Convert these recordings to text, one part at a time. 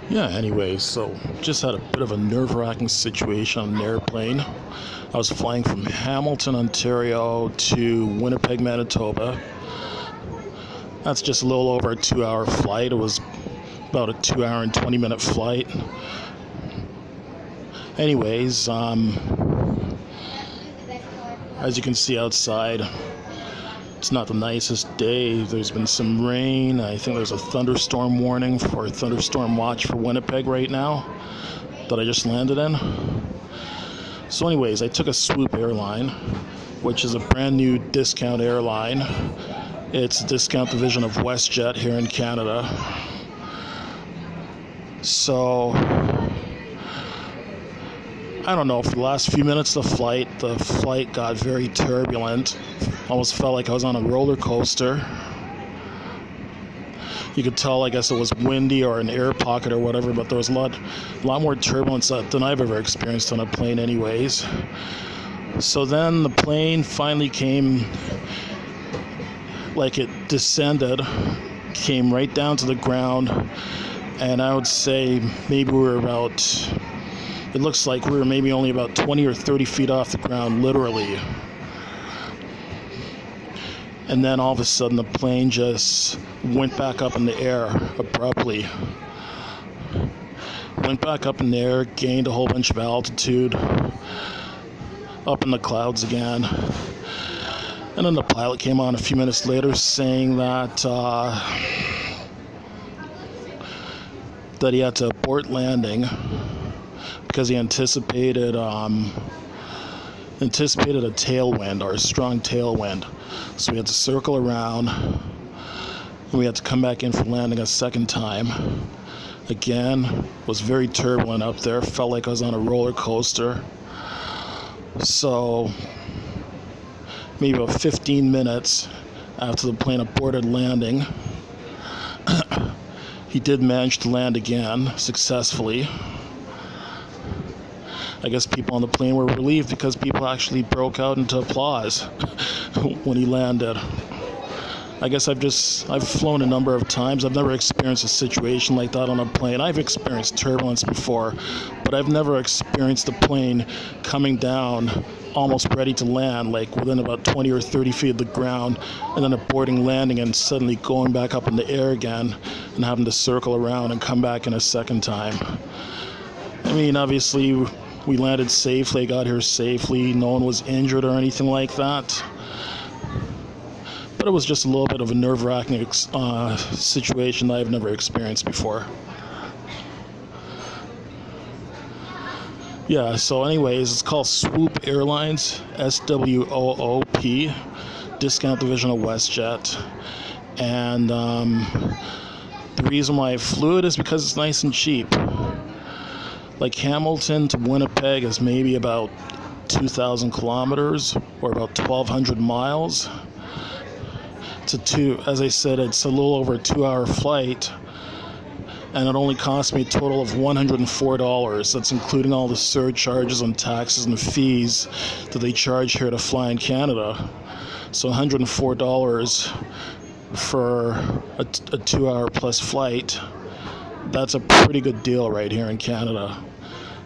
Yeah, anyway, so just had a bit of a nerve-wracking situation on an airplane. I was flying from Hamilton, Ontario to Winnipeg, Manitoba. That's just a little over a 2-hour flight. It was about a 2-hour and 20-minute flight. Anyways, as you can see outside, it's not the nicest day. There's been some rain. I think there's a thunderstorm warning for a thunderstorm watch for Winnipeg right now that I just landed in. So anyways, I took a Swoop airline, which is a brand new discount airline. It's a discount division of WestJet here in Canada. So I don't know, for the last few minutes of the flight got very turbulent. Almost felt like I was on a roller coaster. You could tell, I guess it was windy or an air pocket or whatever, but there was a lot more turbulence than I've ever experienced on a plane anyways. So then the plane finally came, like it descended, came right down to the ground, and I would say maybe it looks like we were maybe only about 20 or 30 feet off the ground, literally. And then all of a sudden the plane just went back up in the air abruptly. Went back up in the air, gained a whole bunch of altitude, up in the clouds again. And then the pilot came on a few minutes later saying that he had to abort landing because he anticipated a tailwind, or a strong tailwind. So we had to circle around, and we had to come back in for landing a second time. Again, it was very turbulent up there, felt like I was on a roller coaster. So maybe about 15 minutes after the plane aborted landing, he did manage to land again successfully. I guess people on the plane were relieved because people actually broke out into applause when he landed. I guess I've flown a number of times. I've never experienced a situation like that on a plane. I've experienced turbulence before, but I've never experienced the plane coming down almost ready to land, like within about 20 or 30 feet of the ground, and then aborting landing and suddenly going back up in the air again and having to circle around and come back in a second time. I mean, obviously, we landed safely, got here safely, no one was injured or anything like that. But it was just a little bit of a nerve-wracking situation that I've never experienced before. Yeah, so anyways, it's called Swoop Airlines, SWOOP, discount division of WestJet. And the reason why I flew it is because it's nice and cheap. Like Hamilton to Winnipeg is maybe about 2,000 kilometers or about 1,200 miles. As I said, it's a little over a 2-hour flight, and it only cost me a total of $104. That's including all the surcharges and taxes and fees that they charge here to fly in Canada. So $104 for a 2-hour plus flight. That's a pretty good deal right here in Canada.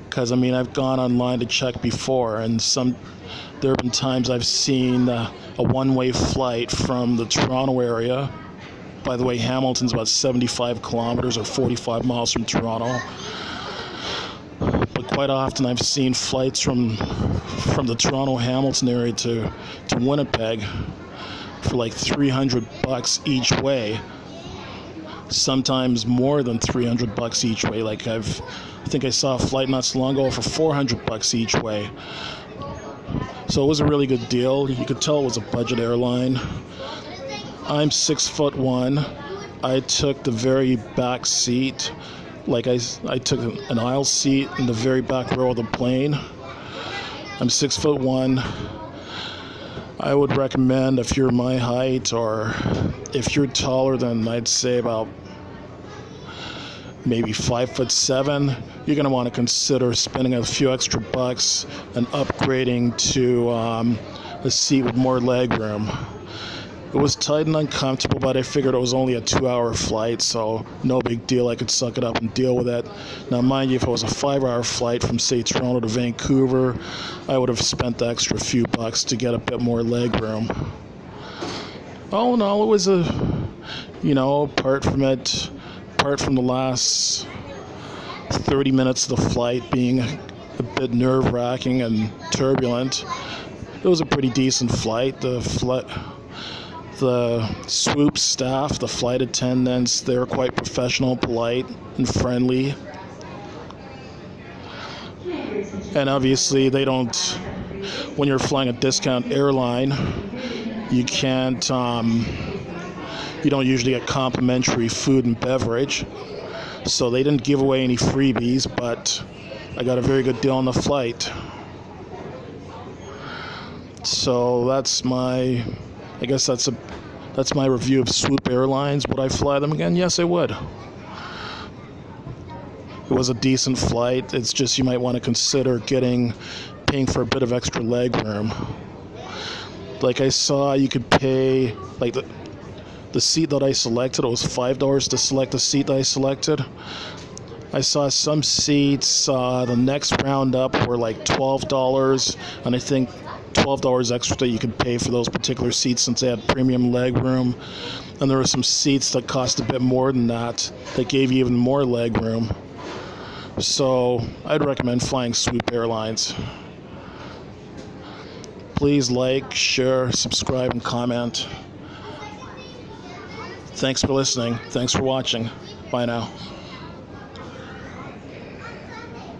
Because, I mean, I've gone online to check before, and there have been times I've seen a one-way flight from the Toronto area. By the way, Hamilton's about 75 kilometers or 45 miles from Toronto. But quite often I've seen flights from the Toronto-Hamilton area to Winnipeg for like $300 each way. Sometimes more than $300 each way. Like I think I saw a flight not so long ago for $400 each way. So it was a really good deal. You could tell it was a budget airline. I'm 6'1". I took the very back seat. Like I took an aisle seat in the very back row of the plane. I'm 6'1". I would recommend, if you're my height or if you're taller than, I'd say, about maybe 5'7", you're going to want to consider spending a few extra bucks and upgrading to a seat with more leg room. It was tight and uncomfortable, but I figured it was only a 2-hour flight, so no big deal. I could suck it up and deal with it. Now, mind you, if it was a 5-hour flight from, say, Toronto to Vancouver, I would have spent the extra few bucks to get a bit more leg room. All in all, it was apart from the last 30 minutes of the flight being a bit nerve-wracking and turbulent, it was a pretty decent flight. The Swoop staff, the flight attendants, they were quite professional, polite, and friendly. And obviously, they don't, when you're flying a discount airline, you can't, you don't usually get complimentary food and beverage. So they didn't give away any freebies, but I got a very good deal on the flight. So that's my review of Swoop Airlines. Would I fly them again? Yes, I would. It was a decent flight. It's just you might want to consider paying for a bit of extra leg room. Like I saw, you could pay, like the seat that I selected, it was $5 to select the seat that I selected. I saw some seats, the next round up were like $12, and I think $12 extra that you could pay for those particular seats since they had premium leg room. And there were some seats that cost a bit more than that gave you even more leg room. So I'd recommend flying Swoop Airlines. Please like, share, subscribe, and comment. Thanks for listening. Thanks for watching. Bye now.